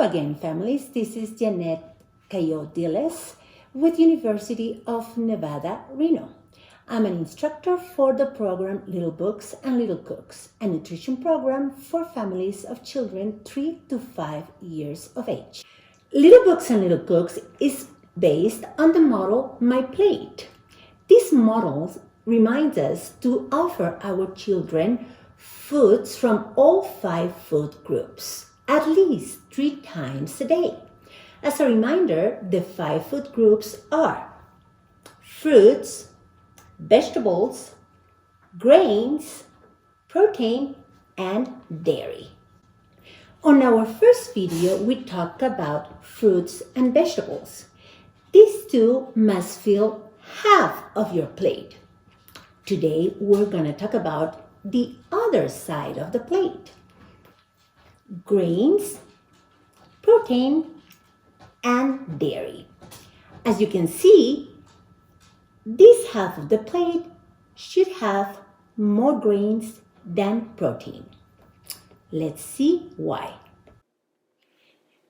again, families. This is Janet Cayodiles with University of Nevada, Reno. I'm an instructor for the program Little Books and Little Cooks, a nutrition program for families of children 3 to 5 years of age. Little Books and Little Cooks is based on the model MyPlate. This model reminds us to offer our children foods from all 5 food groups at least 3 times a day. As a reminder, the 5 food groups are fruits, vegetables, grains, protein, and dairy. On our first video, we talked about fruits and vegetables. These two must fill half of your plate. Today, we're going to talk about the other side of the plate. Grains, protein, and dairy. As you can see, this half of the plate should have more grains than protein. Let's see why.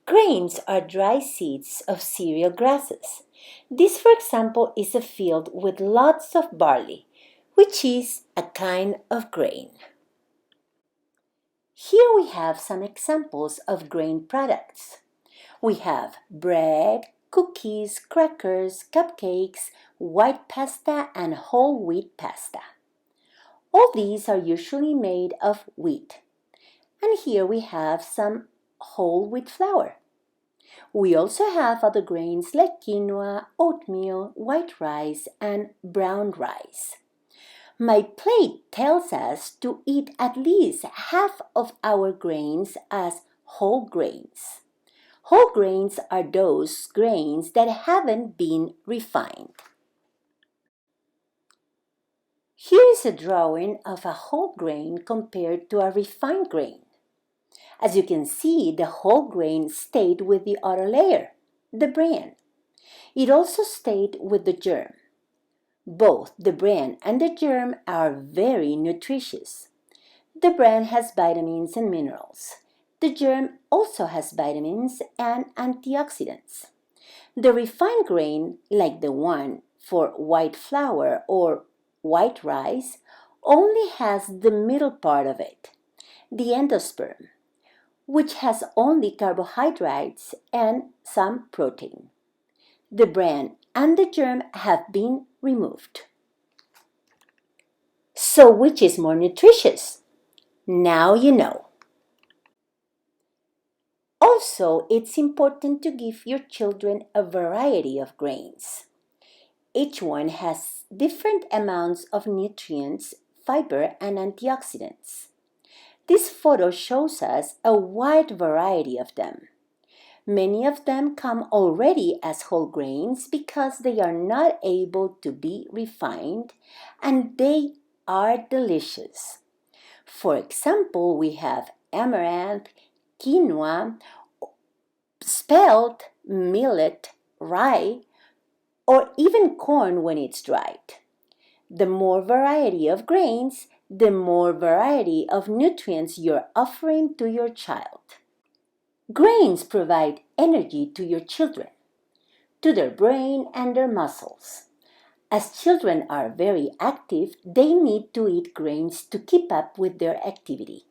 Grains are dry seeds of cereal grasses. This, for example, is a field with lots of barley, which is a kind of grain. Here we have some examples of grain products. We have bread, cookies, crackers, cupcakes, white pasta, and whole wheat pasta. All these are usually made of wheat. And here we have some whole wheat flour. We also have other grains like quinoa, oatmeal, white rice, and brown rice. MyPlate tells us to eat at least half of our grains as whole grains. Whole grains are those grains that haven't been refined. Here is a drawing of a whole grain compared to a refined grain. As you can see, the whole grain stayed with the outer layer, the bran. It also stayed with the germ. Both the bran and the germ are very nutritious. The bran has vitamins and minerals. The germ also has vitamins and antioxidants. The refined grain, like the one for white flour or white rice, only has the middle part of it, the endosperm, which has only carbohydrates and some protein. The bran and the germ have been removed. So which is more nutritious? Now you know. Also, it's important to give your children a variety of grains. Each one has different amounts of nutrients, fiber, and antioxidants. This photo shows us a wide variety of them. Many of them come already as whole grains because they are not able to be refined, and they are delicious. For example, we have amaranth, quinoa, spelt, millet, rye, or even corn when it's dried. The more variety of grains, the more variety of nutrients you're offering to your child. Grains provide energy to your children, to their brain and their muscles. As children are very active, they need to eat grains to keep up with their activity.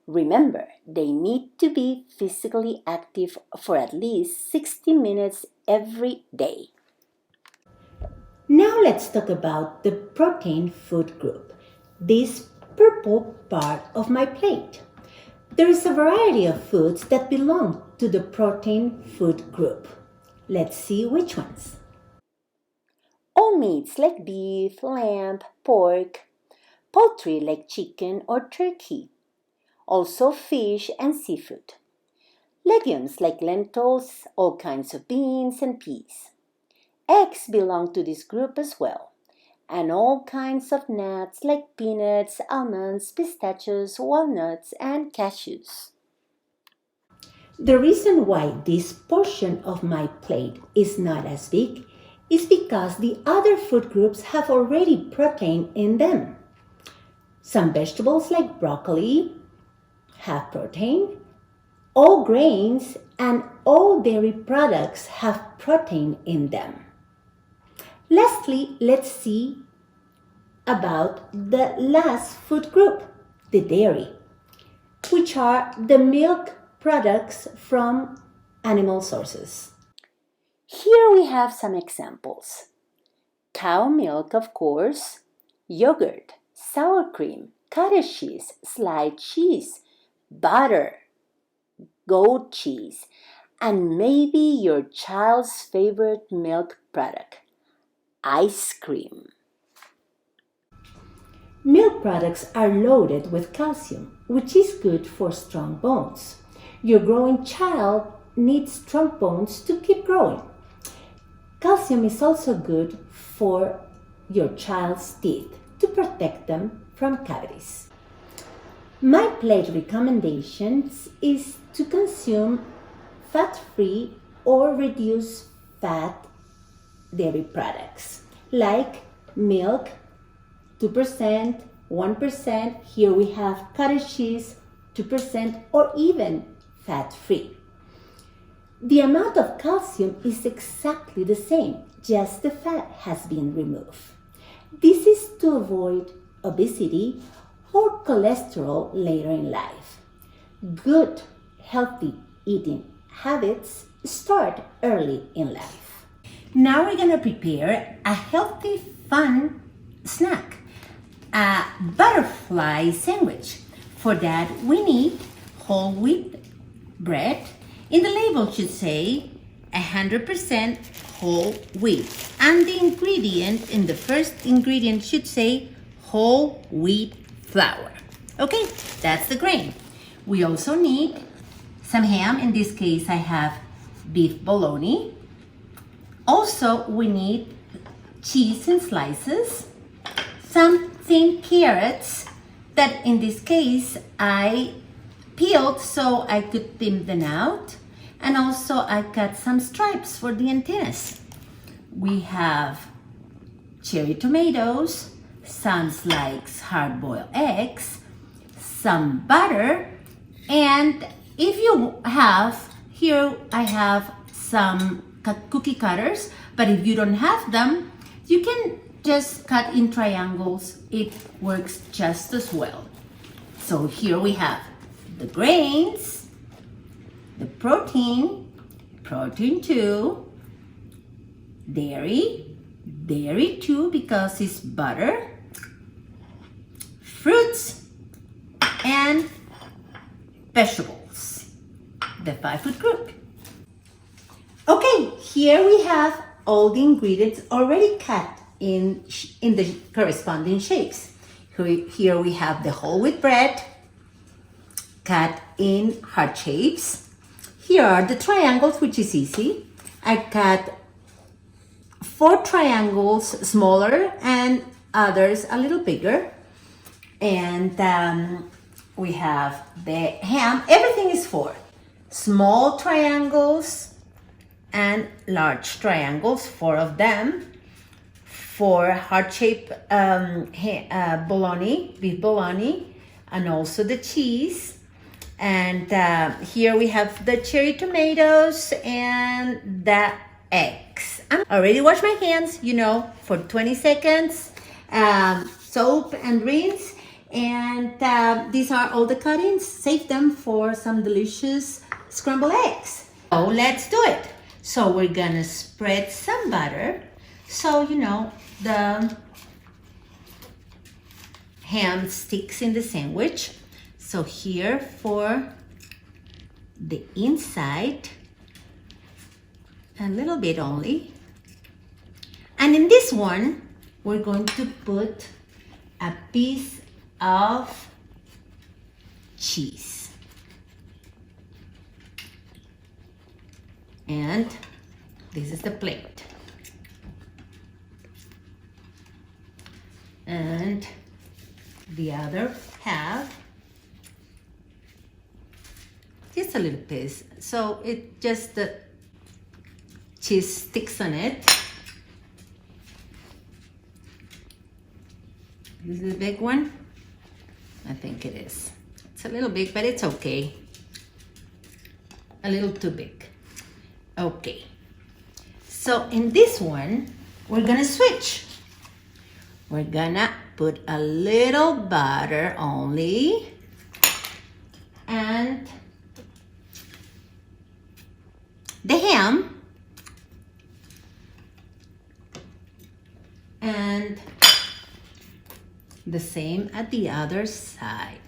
Remember, they need to be physically active for at least 60 minutes every day. Now let's talk about the protein food group, this purple part of my plate. There is a variety of foods that belong to the protein food group. Let's see which ones. All meats like beef, lamb, pork, poultry like chicken or turkey, also fish and seafood. Legumes like lentils, all kinds of beans and peas. Eggs belong to this group as well, and all kinds of nuts like peanuts, almonds, pistachios, walnuts, and cashews. The reason why this portion of my plate is not as big is because the other food groups have already protein in them. Some vegetables like broccoli have protein, all grains and all dairy products have protein in them. Lastly, let's see about the last food group, the dairy, which are the milk products from animal sources. Here we have some examples. Cow milk, of course, yogurt, sour cream, cottage cheese, sliced cheese, butter, goat cheese, and maybe your child's favorite milk product, ice cream. Milk products are loaded with calcium, which is good for strong bones. Your growing child needs strong bones to keep growing. Calcium is also good for your child's teeth to protect them from cavities. MyPlate recommendations is to consume fat-free or reduced fat dairy products like milk, 2%, 1%. Here we have cottage cheese, 2%, or even fat-free. The amount of calcium is exactly the same, just the fat has been removed. This is to avoid obesity or cholesterol later in life. Good, healthy eating habits start early in life. Now we're going to prepare a healthy, fun snack, a butterfly sandwich. For that, we need whole wheat bread. In the label it should say 100% whole wheat. And the ingredient, in the first ingredient should say whole wheat flour. Okay, that's the grain. We also need some ham. In this case, I have beef bologna. Also, we need cheese in slices, some thin carrots that in this case I peeled so I could thin them out, and also I cut some stripes for the antennas. We have cherry tomatoes, some sliced hard-boiled eggs, some butter, and if you have, here I have some cookie cutters, but if you don't have them, you can just cut in triangles. It works just as well. So here we have the grains, the protein 2, dairy 2 because it's butter, fruits, and vegetables, the 5-food group. Okay, here we have all the ingredients already cut in the corresponding shapes. Here we have the whole wheat bread cut in heart shapes. Here are the triangles, which is easy. I cut 4 triangles smaller and others a little bigger. And we have the ham. Everything is 4. Small triangles and large triangles, 4 of them. For heart-shaped bologna, beef bologna, and also the cheese. And here we have the cherry tomatoes and the eggs. I already washed my hands, for 20 seconds. Soap and rinse. And these are all the cuttings. Save them for some delicious scrambled eggs. So let's do it. So we're gonna spread some butter. So, the ham sticks in the sandwich. So here for the inside, a little bit only. And in this one, we're going to put a piece of cheese. And this is the plate. And the other half, just a little piece. So it just the cheese sticks on it. This is the big one. I think it is. It's a little big, but it's okay. A little too big. Okay, so in this one, we're gonna switch. We're gonna put a little butter only and the ham and the same at the other side.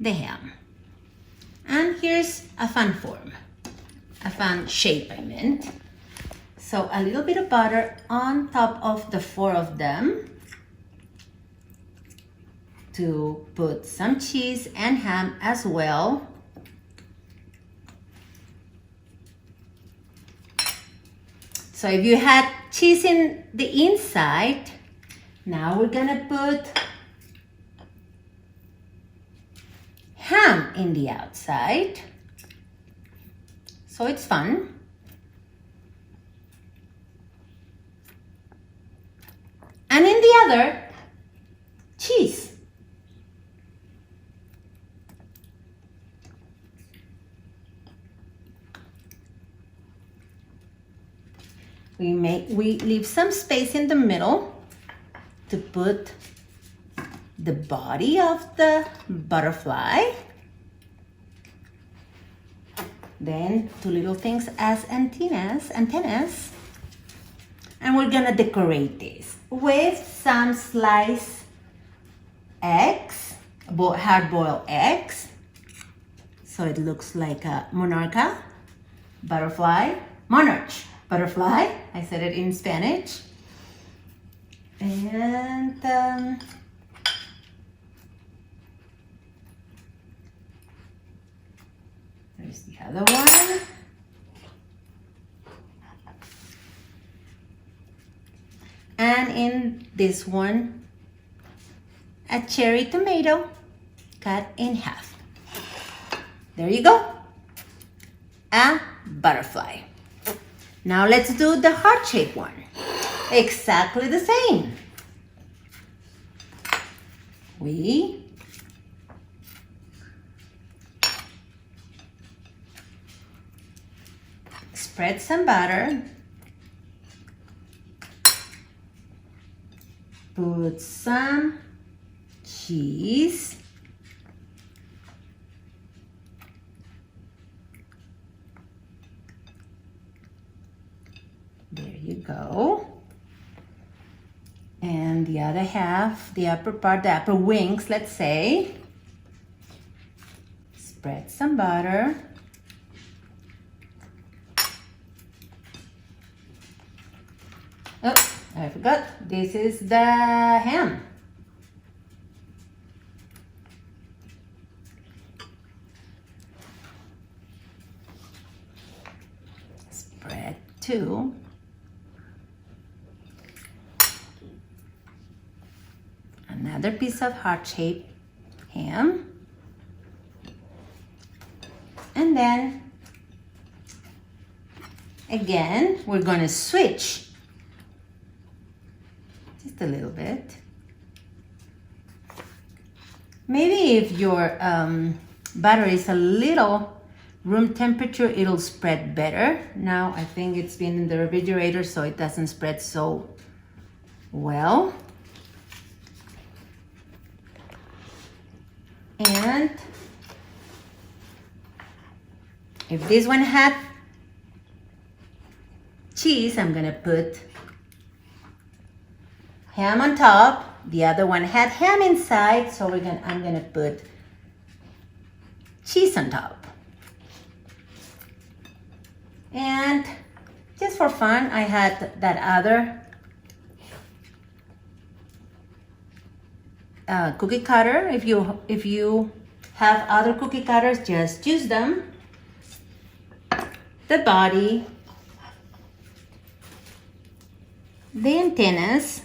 The ham. And here's a fun form, a fun shape I meant. So a little bit of butter on top of the 4 of them to put some cheese and ham as well. So if you had cheese in the inside, now we're gonna put ham in the outside. So it's fun. And in the other, cheese. We leave some space in the middle to put the body of the butterfly. Then 2 little things as antennas. And we're gonna decorate this with some sliced eggs, hard-boiled eggs. So it looks like a monarch butterfly. I said it in Spanish. And there's the other one. And in this one, a cherry tomato cut in half. There you go, a butterfly. Now let's do the heart-shaped one. Exactly the same. We spread some butter, put some cheese, there you go, and the other half, the upper part, the upper wings, let's say, spread some butter, oh, I forgot, this is the ham. Spread 2. Another piece of heart-shaped ham. And then, again, we're gonna switch just a little bit. Maybe if your butter is a little room temperature, it'll spread better. Now, I think it's been in the refrigerator, so it doesn't spread so well. And if this one had cheese, I'm gonna put ham on top. The other one had ham inside, so I'm gonna put cheese on top. And just for fun, I had that other cookie cutter. If you have other cookie cutters, just use them. The body, the antennas,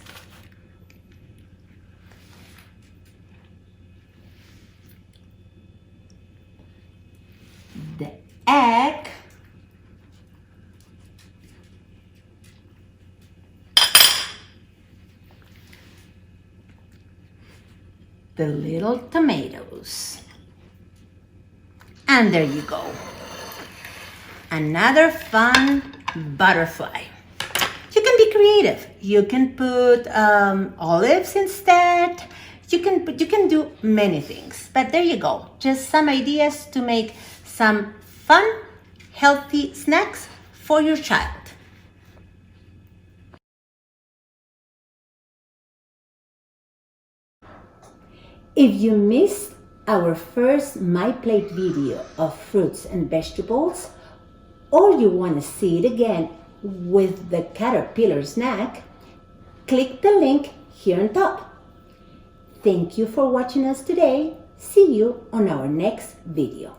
the egg, the little tomatoes. And there you go. Another fun butterfly. You can be creative. You can put olives instead. You can do many things. But there you go. Just some ideas to make some fun, healthy snacks for your child. If you missed our first MyPlate video of fruits and vegetables, or you want to see it again with the caterpillar snack, click the link here on top. Thank you for watching us today. See you on our next video.